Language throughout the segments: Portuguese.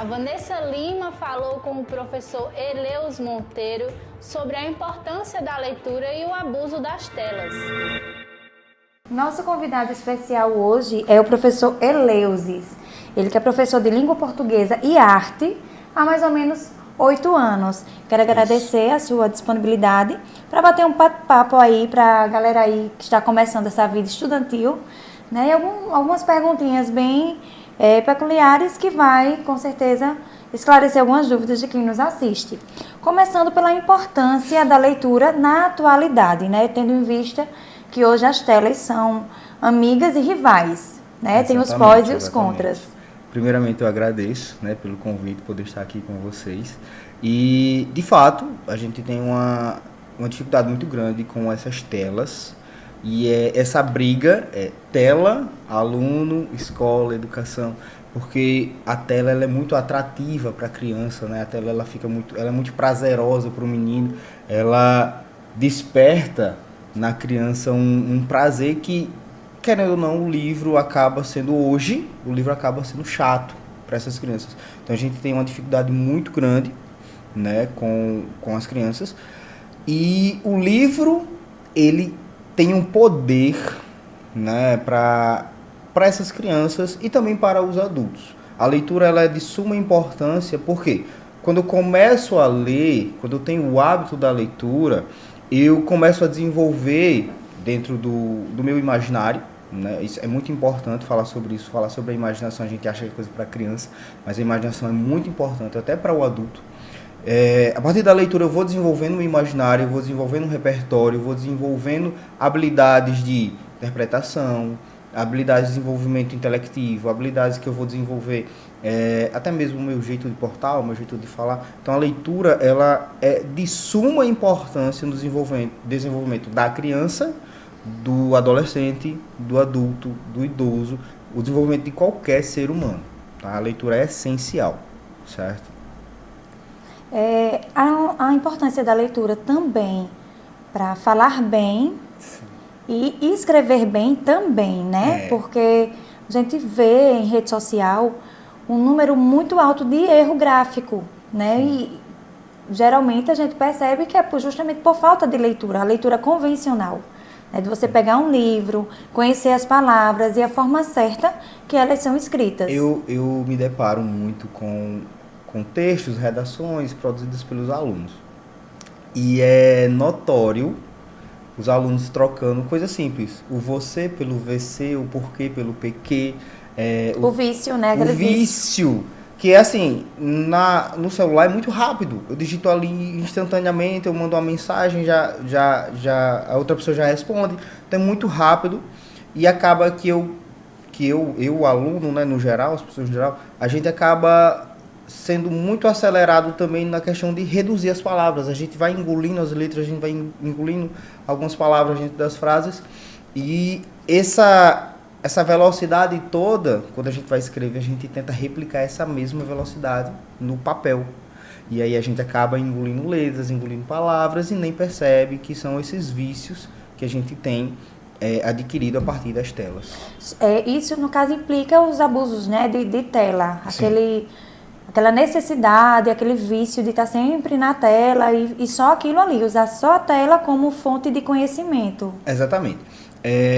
Vanessa Lima falou com o professor Eleus Monteiro sobre a importância da leitura e o abuso das telas. Nosso convidado especial hoje é o professor Eleusis. Ele que é professor de língua portuguesa e arte há mais ou menos 8 anos. Quero agradecer a sua disponibilidade para bater um papo aí para a galera aí que está começando essa vida estudantil, né? E algumas perguntinhas bem peculiares que vai, com certeza, esclarecer algumas dúvidas de quem nos assiste. Começando pela importância da leitura na atualidade, né? Tendo em vista que hoje as telas são amigas e rivais, né? Tem os pós e os contras. Primeiramente, eu agradeço, né, pelo convite, poder estar aqui com vocês. E, de fato, a gente tem uma dificuldade muito grande com essas telas. E essa briga é tela, aluno, escola, educação. Porque a tela ela é muito atrativa para a criança, né? A tela ela é muito prazerosa para o menino. Ela desperta na criança um prazer que, querendo ou não, o livro acaba sendo chato para essas crianças. Então a gente tem uma dificuldade muito grande, né, com as crianças. E o livro, ele tem um poder, né, para essas crianças e também para os adultos. A leitura ela é de suma importância, porque quando eu começo a ler, quando eu tenho o hábito da leitura, eu começo a desenvolver dentro do meu imaginário, né? Isso é muito importante falar sobre isso, falar sobre a imaginação. A gente acha que é coisa para criança, mas a imaginação é muito importante até para o adulto. A partir da leitura eu vou desenvolvendo o imaginário, eu vou desenvolvendo um repertório, eu vou desenvolvendo habilidades de interpretação, habilidades de desenvolvimento intelectivo, habilidades que eu vou desenvolver, até mesmo o meu jeito de portar, o meu jeito de falar. Então a leitura ela é de suma importância no desenvolvimento da criança, do adolescente, do adulto, do idoso, o desenvolvimento de qualquer ser humano. Tá? A leitura é essencial, certo? A importância da leitura também para falar bem e escrever bem também, né? Porque a gente vê em rede social um número muito alto de erro gráfico, né? E geralmente a gente percebe que é justamente por falta de leitura, a leitura convencional. Né? De você pegar um livro, conhecer as palavras e a forma certa que elas são escritas. Eu me deparo muito com textos, redações produzidas pelos alunos. E é notório os alunos trocando coisas simples. O você pelo VC, o porquê pelo PQ. O vício, né? O vício. Que é assim, no celular é muito rápido. Eu digito ali instantaneamente, eu mando uma mensagem, já a outra pessoa já responde. Então é muito rápido e acaba que eu o aluno, né, no geral, as pessoas no geral, a gente acaba sendo muito acelerado também na questão de reduzir as palavras. A gente vai engolindo as letras, a gente vai engolindo algumas palavras dentro das frases. E essa velocidade toda, quando a gente vai escrever, a gente tenta replicar essa mesma velocidade no papel. E aí a gente acaba engolindo letras, engolindo palavras e nem percebe que são esses vícios que a gente tem adquirido a partir das telas. Isso, no caso, implica os abusos, né, de tela. Aquela necessidade, aquele vício de estar sempre na tela e só aquilo ali, usar só a tela como fonte de conhecimento. Exatamente.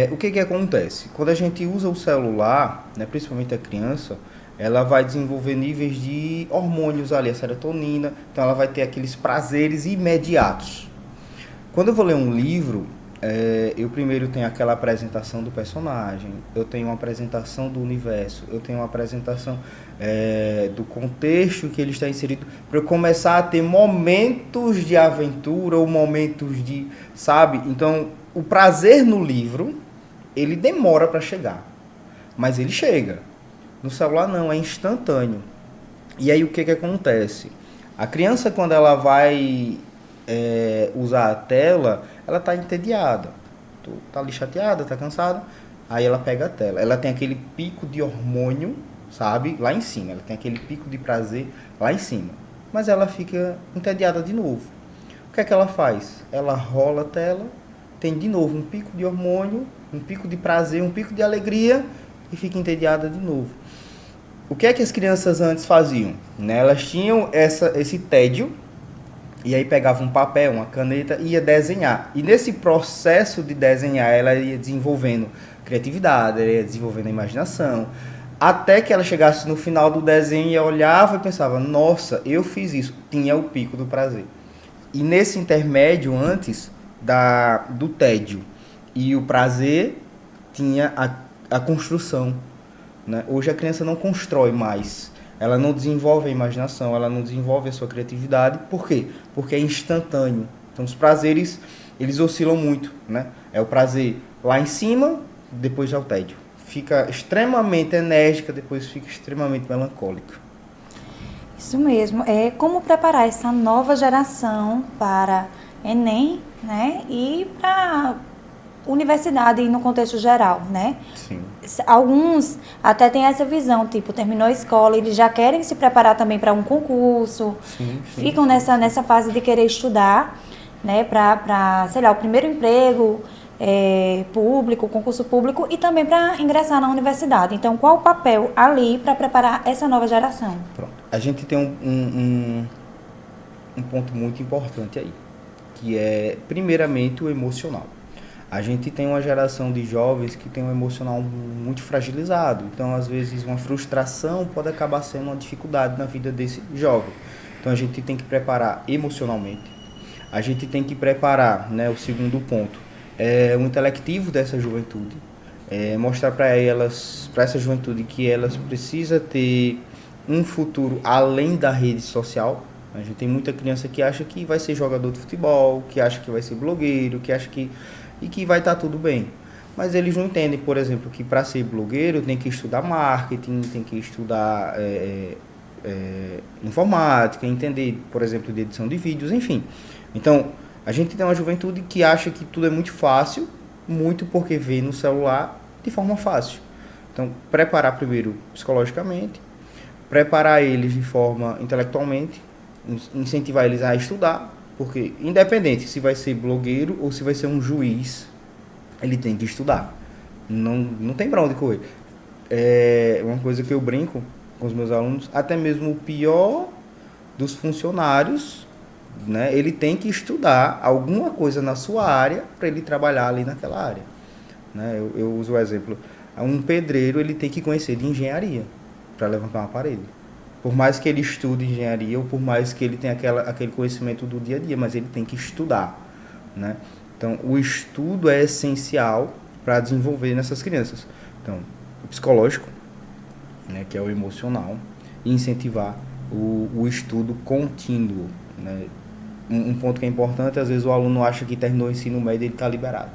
O que acontece? Quando a gente usa o celular, né, principalmente a criança, ela vai desenvolver níveis de hormônios ali, a serotonina, então ela vai ter aqueles prazeres imediatos. Quando eu vou ler um livro, eu primeiro tenho aquela apresentação do personagem, eu tenho uma apresentação do universo, eu tenho uma apresentação do contexto que ele está inserido, para eu começar a ter momentos de aventura ou momentos de, sabe? Então, o prazer no livro, ele demora para chegar, mas ele chega. No celular não, é instantâneo. E aí o que acontece? A criança, quando ela vai usar a tela, ela está entediada, está ali chateada, está cansada, aí ela pega a tela. Ela tem aquele pico de hormônio, sabe, lá em cima, ela tem aquele pico de prazer lá em cima, mas ela fica entediada de novo. O que é que ela faz? Ela rola a tela, tem de novo um pico de hormônio, um pico de prazer, um pico de alegria e fica entediada de novo. o que é que as crianças antes faziam? Né? Elas tinham esse tédio, e aí pegava um papel, uma caneta e ia desenhar. E nesse processo de desenhar, ela ia desenvolvendo criatividade, ela ia desenvolvendo a imaginação, até que ela chegasse no final do desenho e olhava e pensava, nossa, eu fiz isso. Tinha o pico do prazer. E nesse intermédio, antes do tédio e o prazer, tinha a construção. Né? Hoje a criança não constrói mais. Ela não desenvolve a imaginação, ela não desenvolve a sua criatividade. Por quê? Porque é instantâneo. Então os prazeres, eles oscilam muito. Né? É o prazer lá em cima, depois já o tédio. Fica extremamente enérgica, depois fica extremamente melancólica. Isso mesmo. É como preparar essa nova geração para Enem, né? E para universidade no contexto geral, né? Sim. Alguns até têm essa visão, tipo, terminou a escola, eles já querem se preparar também para um concurso, Sim. ficam nessa fase de querer estudar, né? Para, sei lá, o primeiro emprego público, concurso público e também para ingressar na universidade. Então, qual o papel ali para preparar essa nova geração? Pronto. A gente tem um ponto muito importante aí, que é, primeiramente, o emocional. A gente tem uma geração de jovens que tem um emocional muito fragilizado. Então, às vezes, uma frustração pode acabar sendo uma dificuldade na vida desse jovem. Então, a gente tem que preparar emocionalmente. A gente tem que preparar, né, o segundo ponto, o intelectivo dessa juventude. Mostrar para essa juventude que elas precisam ter um futuro além da rede social. A gente tem muita criança que acha que vai ser jogador de futebol, que acha que vai ser blogueiro, que acha que vai estar tudo bem. Mas eles não entendem, por exemplo, que para ser blogueiro tem que estudar marketing, tem que estudar informática, entender, por exemplo, de edição de vídeos, enfim. Então, a gente tem uma juventude que acha que tudo é muito fácil, muito porque vê no celular de forma fácil. Então, preparar primeiro psicologicamente, preparar eles de forma intelectualmente, incentivar eles a estudar, porque independente se vai ser blogueiro ou se vai ser um juiz, ele tem que estudar. Não tem pra onde correr. É uma coisa que eu brinco com os meus alunos, até mesmo o pior dos funcionários, né, ele tem que estudar alguma coisa na sua área para ele trabalhar ali naquela área. Né? Eu uso o exemplo, um pedreiro ele tem que conhecer de engenharia para levantar uma parede. Por mais que ele estude engenharia ou por mais que ele tenha aquele conhecimento do dia a dia, mas ele tem que estudar. Né? Então, o estudo é essencial para desenvolver nessas crianças. Então, o psicológico, né, que é o emocional, e incentivar o estudo contínuo. Né? Um ponto que é importante, às vezes o aluno acha que terminou o ensino médio e ele está liberado.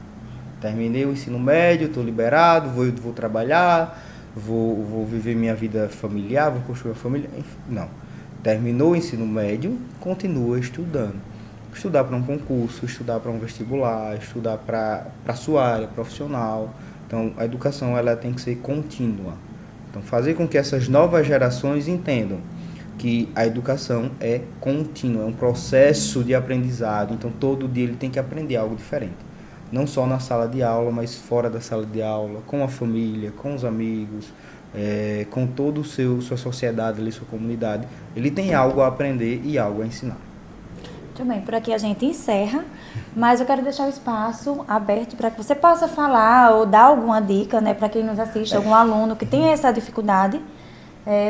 Terminei o ensino médio, estou liberado, vou trabalhar, vou viver minha vida familiar, vou construir uma família. Enfim, não. Terminou o ensino médio, continua estudando. Estudar para um concurso, estudar para um vestibular, estudar para a sua área profissional. Então, a educação ela tem que ser contínua. Então, fazer com que essas novas gerações entendam que a educação é contínua, é um processo de aprendizado. Então, todo dia ele tem que aprender algo diferente. Não só na sala de aula, mas fora da sala de aula, com a família, com os amigos, com toda a sua sociedade, ali, sua comunidade. Ele tem algo a aprender e algo a ensinar. Muito bem, por aqui a gente encerra, mas eu quero deixar o espaço aberto para que você possa falar ou dar alguma dica, né, para quem nos assiste, algum aluno que tenha essa dificuldade,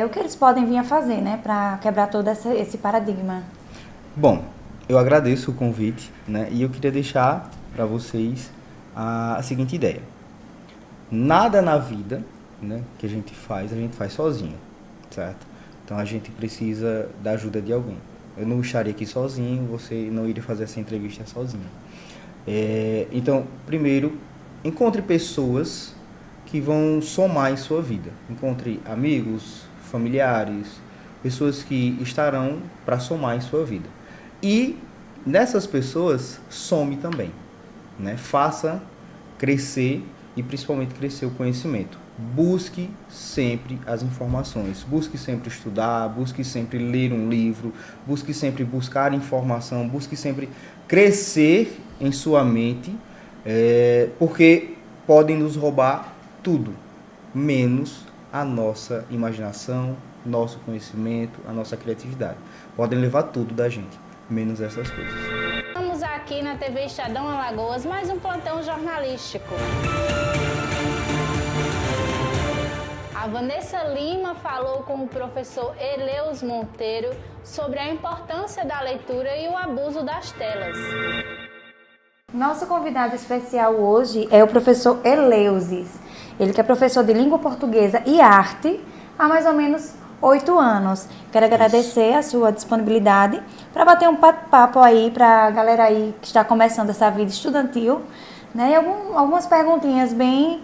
o que eles podem vir a fazer, né, para quebrar todo esse paradigma. Bom, eu agradeço o convite, né, e eu queria deixar para vocês a seguinte ideia. Nada na vida, né, que a gente faz sozinho, certo? Então a gente precisa da ajuda de alguém. Eu não estaria aqui sozinho, você não iria fazer essa entrevista sozinho. Então, primeiro, encontre pessoas que vão somar em sua vida. Encontre amigos, familiares, pessoas que estarão para somar em sua vida. E nessas pessoas, some também. Né? Faça crescer e principalmente crescer o conhecimento. Busque sempre as informações, busque sempre estudar, busque sempre ler um livro, busque sempre buscar informação, busque sempre crescer em sua mente, porque podem nos roubar tudo, menos a nossa imaginação, nosso conhecimento, a nossa criatividade. Podem levar tudo da gente, menos essas coisas. Estamos aqui na TV Estadão Alagoas, mais um plantão jornalístico. A Vanessa Lima falou com o professor Eleus Monteiro sobre a importância da leitura e o abuso das telas. Nosso convidado especial hoje é o professor Eleusis. Ele que é professor de língua portuguesa e arte há mais ou menos 8 anos. Quero agradecer a sua disponibilidade para bater um papo aí para a galera aí que está começando essa vida estudantil, né? E algumas perguntinhas bem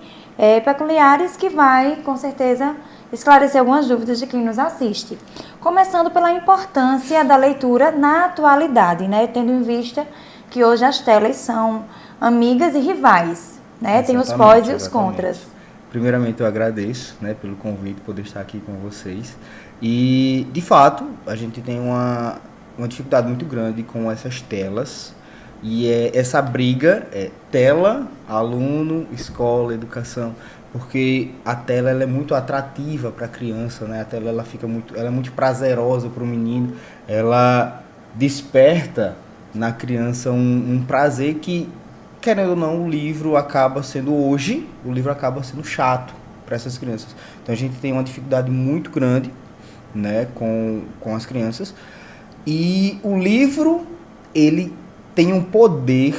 peculiares que vai, com certeza, esclarecer algumas dúvidas de quem nos assiste. Começando pela importância da leitura na atualidade, né? Tendo em vista que hoje as telas são amigas e rivais, né? Tem os pós e os contras. Primeiramente, eu agradeço, né, pelo convite, poder estar aqui com vocês. E, de fato, a gente tem uma dificuldade muito grande com essas telas. E essa briga é tela, aluno, escola, educação. Porque a tela ela é muito atrativa para a criança, né? A tela ela é muito prazerosa para o menino. Ela desperta na criança um prazer que, querendo ou não, o livro acaba sendo chato para essas crianças. Então a gente tem uma dificuldade muito grande, né, com as crianças. E o livro, ele tem um poder,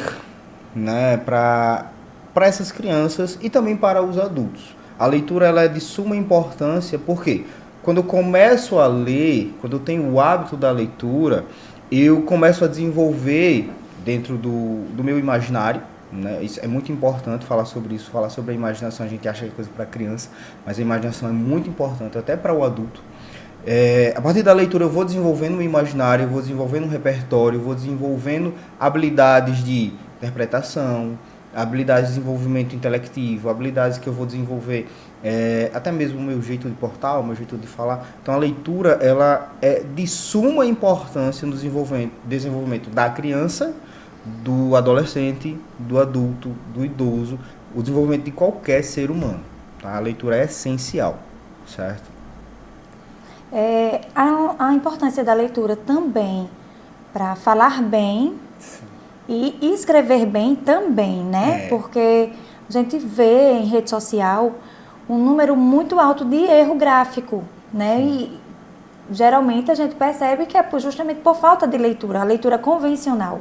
né, para essas crianças e também para os adultos. A leitura ela é de suma importância porque quando eu começo a ler, quando eu tenho o hábito da leitura, eu começo a desenvolver dentro do meu imaginário, né? Isso é muito importante falar sobre isso, falar sobre a imaginação. A gente acha que é coisa para criança, mas a imaginação é muito importante até para o adulto. A partir da leitura eu vou desenvolvendo o imaginário, eu vou desenvolvendo o repertório, eu vou desenvolvendo habilidades de interpretação, habilidades de desenvolvimento intelectivo, habilidades que eu vou desenvolver, até mesmo o meu jeito de portar, o meu jeito de falar. Então a leitura ela é de suma importância no desenvolvimento da criança, do adolescente, do adulto, do idoso, o desenvolvimento de qualquer ser humano. Tá? A leitura é essencial, certo? A importância da leitura também para falar bem e escrever bem também, né? Porque a gente vê em rede social um número muito alto de erro gráfico, né? E geralmente a gente percebe que é justamente por falta de leitura, a leitura convencional.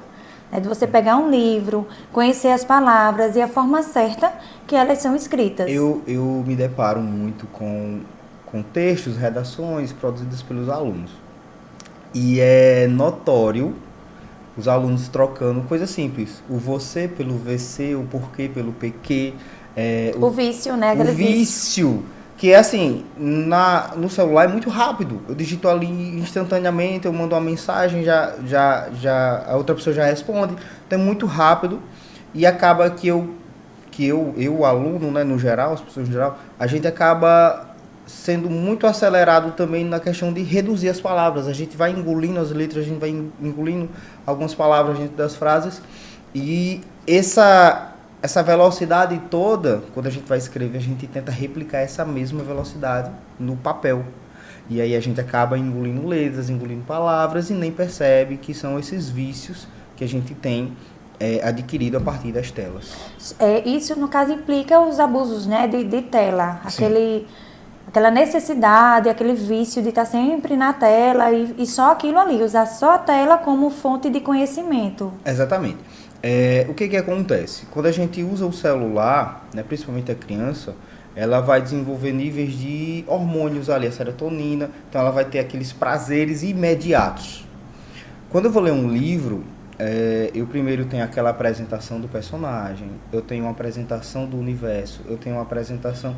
De você pegar um livro, conhecer as palavras e a forma certa que elas são escritas. Eu me deparo muito com textos, redações produzidas pelos alunos. E é notório os alunos trocando coisas simples. O você pelo VC, o porquê pelo PQ. O vício, né? O vício. Que é assim, no celular é muito rápido. Eu digito ali instantaneamente, eu mando uma mensagem, já a outra pessoa já responde. Então é muito rápido e acaba que eu o aluno, né, no geral, as pessoas no geral, a gente acaba sendo muito acelerado também na questão de reduzir as palavras. A gente vai engolindo as letras, a gente vai engolindo algumas palavras dentro das frases. E essa velocidade toda, quando a gente vai escrever, a gente tenta replicar essa mesma velocidade no papel. E aí a gente acaba engolindo letras, engolindo palavras e nem percebe que são esses vícios que a gente tem adquirido a partir das telas. Isso, no caso, implica os abusos, né, de tela. Aquela necessidade, aquele vício de estar sempre na tela e só aquilo ali, usar só a tela como fonte de conhecimento. Exatamente. O que acontece? Quando a gente usa o celular, né, principalmente a criança, ela vai desenvolver níveis de hormônios ali, a serotonina, então ela vai ter aqueles prazeres imediatos. Quando eu vou ler um livro, eu primeiro tenho aquela apresentação do personagem, eu tenho uma apresentação do universo, eu tenho uma apresentação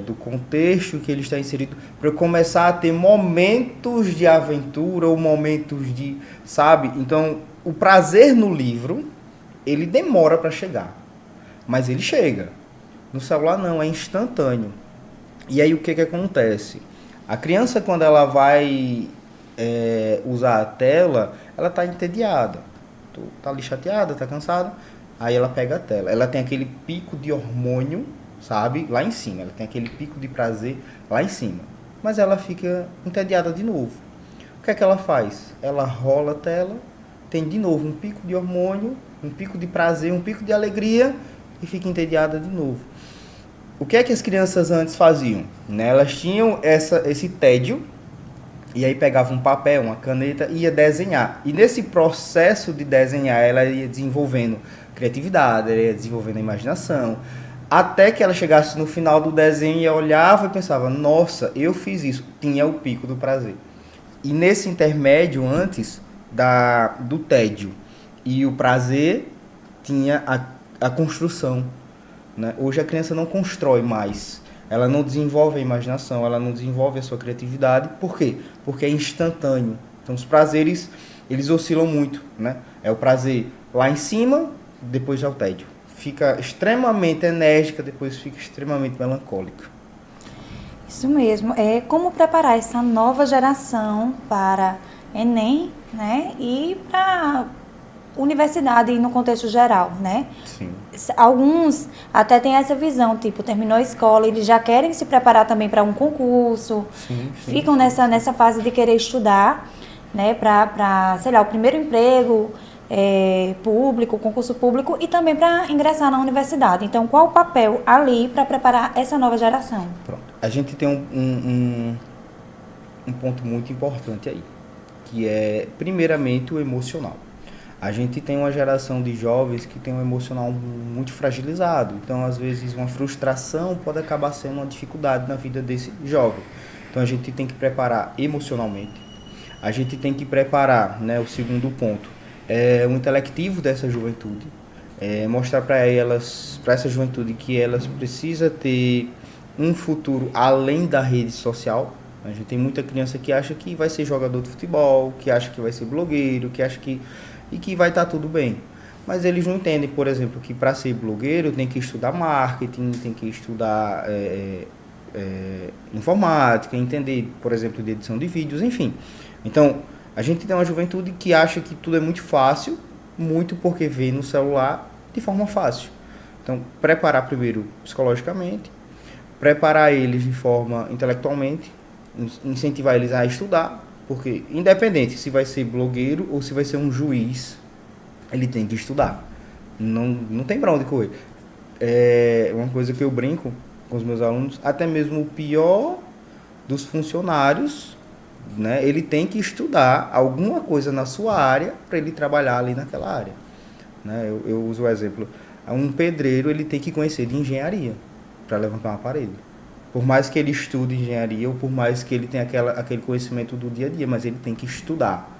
do contexto que ele está inserido, para eu começar a ter momentos de aventura ou momentos de, sabe? Então, o prazer no livro, ele demora para chegar, mas ele chega. No celular não, é instantâneo. E aí o que acontece? A criança, quando ela vai usar a tela, ela está entediada, está ali chateada, está cansada, aí ela pega a tela. Ela tem aquele pico de hormônio, sabe? Lá em cima. Ela tem aquele pico de prazer lá em cima. Mas ela fica entediada de novo. O que é que ela faz? Ela rola a tela, tem de novo um pico de hormônio, um pico de prazer, um pico de alegria e fica entediada de novo. O que é que as crianças antes faziam? Né? Elas tinham esse tédio e aí pegavam um papel, uma caneta e ia desenhar. E nesse processo de desenhar, ela ia desenvolvendo criatividade, ela ia desenvolvendo a imaginação, até que ela chegasse no final do desenho e olhava e pensava, nossa, eu fiz isso. Tinha o pico do prazer. E nesse intermédio, antes do tédio e o prazer, tinha a construção. Né? Hoje a criança não constrói mais. Ela não desenvolve a imaginação, ela não desenvolve a sua criatividade. Por quê? Porque é instantâneo. Então os prazeres, eles oscilam muito. Né? É o prazer lá em cima, depois já o tédio. Fica extremamente enérgica, depois fica extremamente melancólica. Isso mesmo. É como preparar essa nova geração para Enem, né? E para universidade no contexto geral, né? Sim. Alguns até têm essa visão, tipo, terminou a escola, eles já querem se preparar também para um concurso, ficam nessa fase de querer estudar, né? Para, sei lá, o primeiro emprego público, concurso público e também para ingressar na universidade. Então, qual o papel ali para preparar essa nova geração? Pronto. A gente tem um ponto muito importante aí, que é, primeiramente, o emocional. A gente tem uma geração de jovens que tem um emocional muito fragilizado. Então, às vezes, uma frustração pode acabar sendo uma dificuldade na vida desse jovem. Então, a gente tem que preparar emocionalmente. A gente tem que preparar, né, o segundo ponto, o intelectivo dessa juventude. Mostrar para essa juventude que elas precisam ter um futuro além da rede social. A gente tem muita criança que acha que vai ser jogador de futebol, que acha que vai ser blogueiro, que acha que vai estar tudo bem. Mas eles não entendem, por exemplo, que para ser blogueiro tem que estudar marketing, tem que estudar informática, entender, por exemplo, de edição de vídeos, enfim. Então, a gente tem uma juventude que acha que tudo é muito fácil, muito porque vê no celular de forma fácil. Então, preparar primeiro psicologicamente, preparar eles de forma intelectualmente, incentivar eles a estudar, porque independente se vai ser blogueiro ou se vai ser um juiz, ele tem que estudar. Não tem pra onde correr. É uma coisa que eu brinco com os meus alunos, até mesmo o pior dos funcionários, né, ele tem que estudar alguma coisa na sua área para ele trabalhar ali naquela área. Né? Eu uso o exemplo, um pedreiro ele tem que conhecer de engenharia para levantar uma parede. Por mais que ele estude engenharia ou por mais que ele tenha aquele conhecimento do dia a dia, mas ele tem que estudar.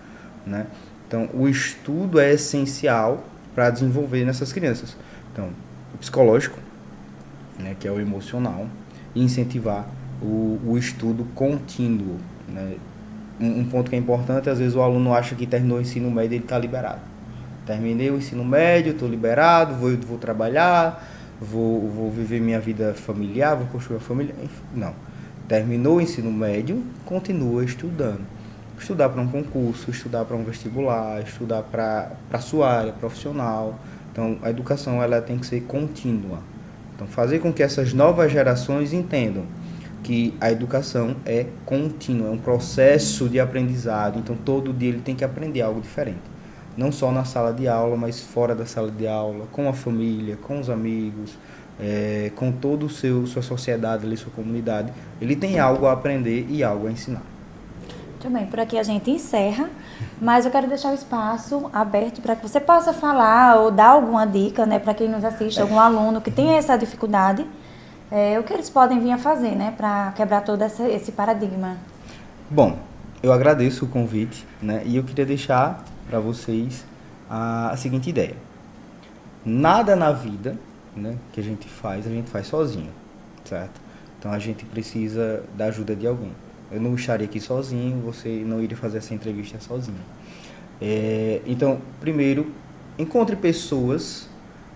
Né? Então, o estudo é essencial para desenvolver nessas crianças. Então, o psicológico, né, que é o emocional, e incentivar o estudo contínuo. Né? Um ponto que é importante, às vezes o aluno acha que terminou o ensino médio e ele está liberado. Terminei o ensino médio, estou liberado, vou trabalhar, vou viver minha vida familiar, vou construir uma família. Não. Terminou o ensino médio, continua estudando. Estudar para um concurso, estudar para um vestibular, estudar para a sua área profissional. Então, a educação ela tem que ser contínua. Então, fazer com que essas novas gerações entendam que a educação é contínua, é um processo de aprendizado. Então, todo dia ele tem que aprender algo diferente. Não só na sala de aula, mas fora da sala de aula, com a família, com os amigos, com toda sua sociedade, ali, sua comunidade. Ele tem algo a aprender e algo a ensinar. Muito bem, por aqui a gente encerra, mas eu quero deixar o espaço aberto para que você possa falar ou dar alguma dica, né, para quem nos assiste, algum aluno que tenha essa dificuldade, o que eles podem vir a fazer, né, para quebrar todo esse paradigma. Bom, eu agradeço o convite, né, e eu queria deixar para vocês a seguinte ideia. Nada na vida, né, que a gente faz sozinho, certo? Então a gente precisa da ajuda de alguém. Eu não estaria aqui sozinho, você não iria fazer essa entrevista sozinho. Então, primeiro, encontre pessoas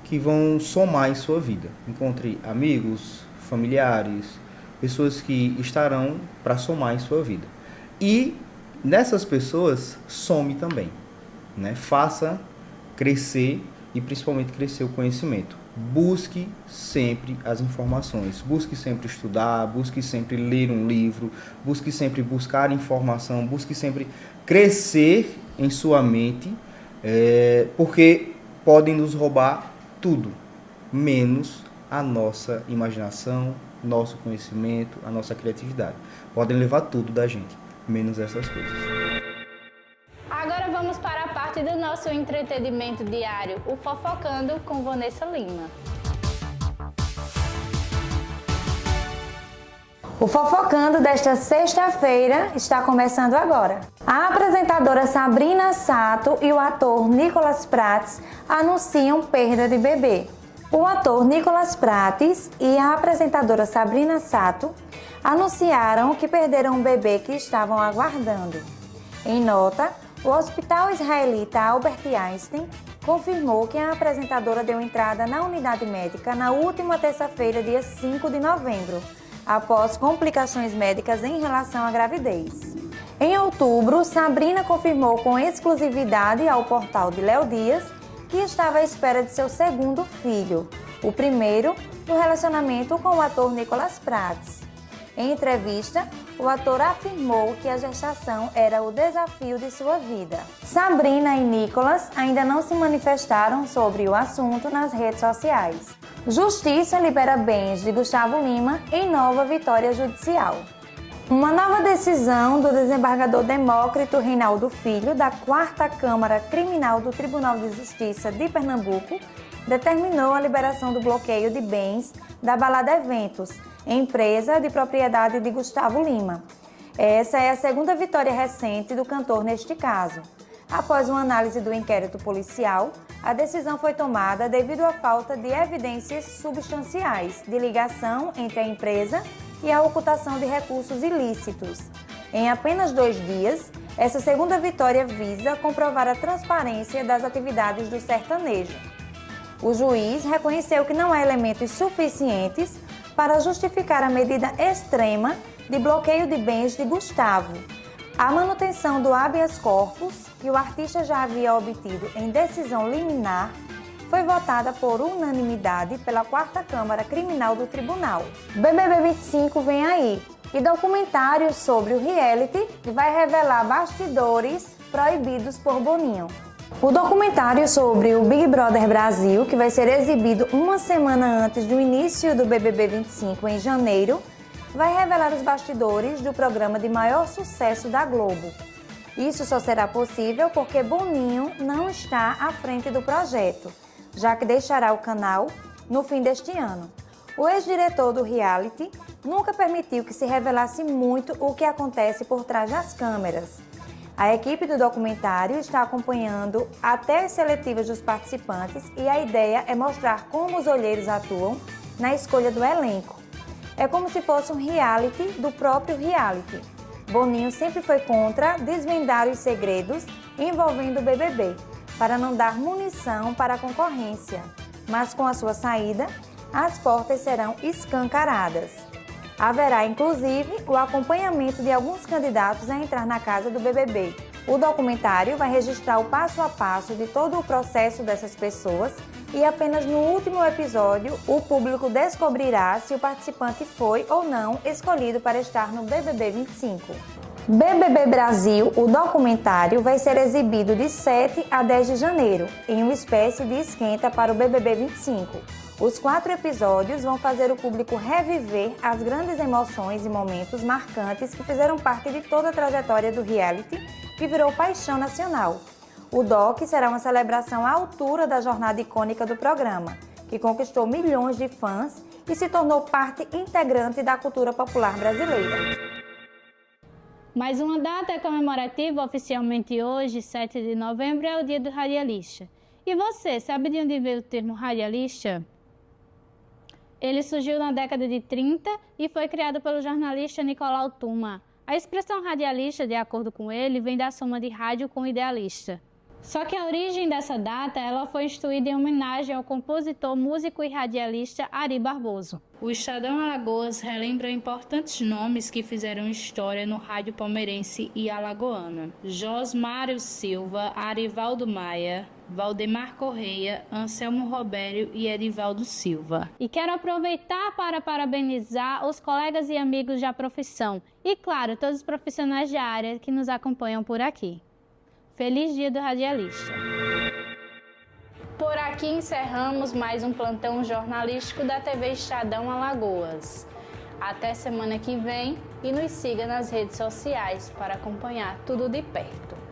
que vão somar em sua vida. Encontre amigos, familiares, pessoas que estarão para somar em sua vida. E nessas pessoas, some também. Né? Faça crescer e principalmente crescer o conhecimento. busque sempre as informações, busque sempre estudar, busque sempre ler um livro, busque sempre buscar informação, busque sempre crescer em sua mente, porque podem nos roubar tudo, menos a nossa imaginação, nosso conhecimento, a nossa criatividade. Podem levar tudo da gente, menos essas coisas. Agora vamos para a parte do nosso entretenimento diário, o Fofocando com Vanessa Lima. O Fofocando desta sexta-feira está começando agora. A apresentadora Sabrina Sato e o ator Nicolas Prates anunciam perda de bebê. O ator Nicolas Prates e a apresentadora Sabrina Sato anunciaram que perderam um bebê que estavam aguardando. Em nota, o Hospital Israelita Albert Einstein confirmou que a apresentadora deu entrada na unidade médica na última terça-feira, dia 5 de novembro, após complicações médicas em relação à gravidez. Em outubro, Sabrina confirmou com exclusividade ao portal de Léo Dias que estava à espera de seu segundo filho, o primeiro do relacionamento com o ator Nicolas Prates. Em entrevista, o ator afirmou que a gestação era o desafio de sua vida. Sabrina e Nicolas ainda não se manifestaram sobre o assunto nas redes sociais. Justiça libera bens de Gustavo Lima em nova vitória judicial. Uma nova decisão do desembargador Demócrito Reinaldo Filho, da 4ª Câmara Criminal do Tribunal de Justiça de Pernambuco, determinou a liberação do bloqueio de bens da Balada Eventos, empresa de propriedade de Gustavo Lima. Essa é a segunda vitória recente do cantor neste caso. Após uma análise do inquérito policial, a decisão foi tomada devido à falta de evidências substanciais de ligação entre a empresa e a ocultação de recursos ilícitos. Em apenas 2 dias, essa segunda vitória visa comprovar a transparência das atividades do sertanejo. O juiz reconheceu que não há elementos suficientes para justificar a medida extrema de bloqueio de bens de Gustavo. A manutenção do habeas corpus, que o artista já havia obtido em decisão liminar, foi votada por unanimidade pela 4ª Câmara Criminal do Tribunal. BBB 25 vem aí, e documentário sobre o reality vai revelar bastidores proibidos por Boninho. O documentário sobre o Big Brother Brasil, que vai ser exibido uma semana antes do início do BBB 25 em janeiro, vai revelar os bastidores do programa de maior sucesso da Globo. Isso só será possível porque Boninho não está à frente do projeto, já que deixará o canal no fim deste ano. O ex-diretor do reality nunca permitiu que se revelasse muito o que acontece por trás das câmeras. A equipe do documentário está acompanhando até as seletivas dos participantes e a ideia é mostrar como os olheiros atuam na escolha do elenco. É como se fosse um reality do próprio reality. Boninho sempre foi contra desvendar os segredos envolvendo o BBB, para não dar munição para a concorrência, mas com a sua saída, as portas serão escancaradas. Haverá, inclusive, o acompanhamento de alguns candidatos a entrar na casa do BBB. O documentário vai registrar o passo a passo de todo o processo dessas pessoas e apenas no último episódio o público descobrirá se o participante foi ou não escolhido para estar no BBB 25. BBB Brasil, o documentário, vai ser exibido de 7 a 10 de janeiro, em uma espécie de esquenta para o BBB 25. Os 4 episódios vão fazer o público reviver as grandes emoções e momentos marcantes que fizeram parte de toda a trajetória do reality, que virou paixão nacional. O doc será uma celebração à altura da jornada icônica do programa, que conquistou milhões de fãs e se tornou parte integrante da cultura popular brasileira. Mais uma data comemorativa oficialmente hoje, 7 de novembro, é o dia do radialista. E você, sabe de onde veio o termo radialista? Ele surgiu na década de 30 e foi criado pelo jornalista Nicolau Tuma. A expressão radialista, de acordo com ele, vem da soma de rádio com idealista. Só que a origem dessa data ela foi instituída em homenagem ao compositor, músico e radialista Ari Barboso. O Estadão Alagoas relembra importantes nomes que fizeram história no rádio palmeirense e alagoano: Josmário Silva, Arivaldo Maia, Valdemar Correia, Anselmo Robério e Edivaldo Silva. E quero aproveitar para parabenizar os colegas e amigos da profissão e, claro, todos os profissionais da área que nos acompanham por aqui. Feliz Dia do Radialista! Por aqui encerramos mais um plantão jornalístico da TV Estadão Alagoas. Até semana que vem e nos siga nas redes sociais para acompanhar tudo de perto.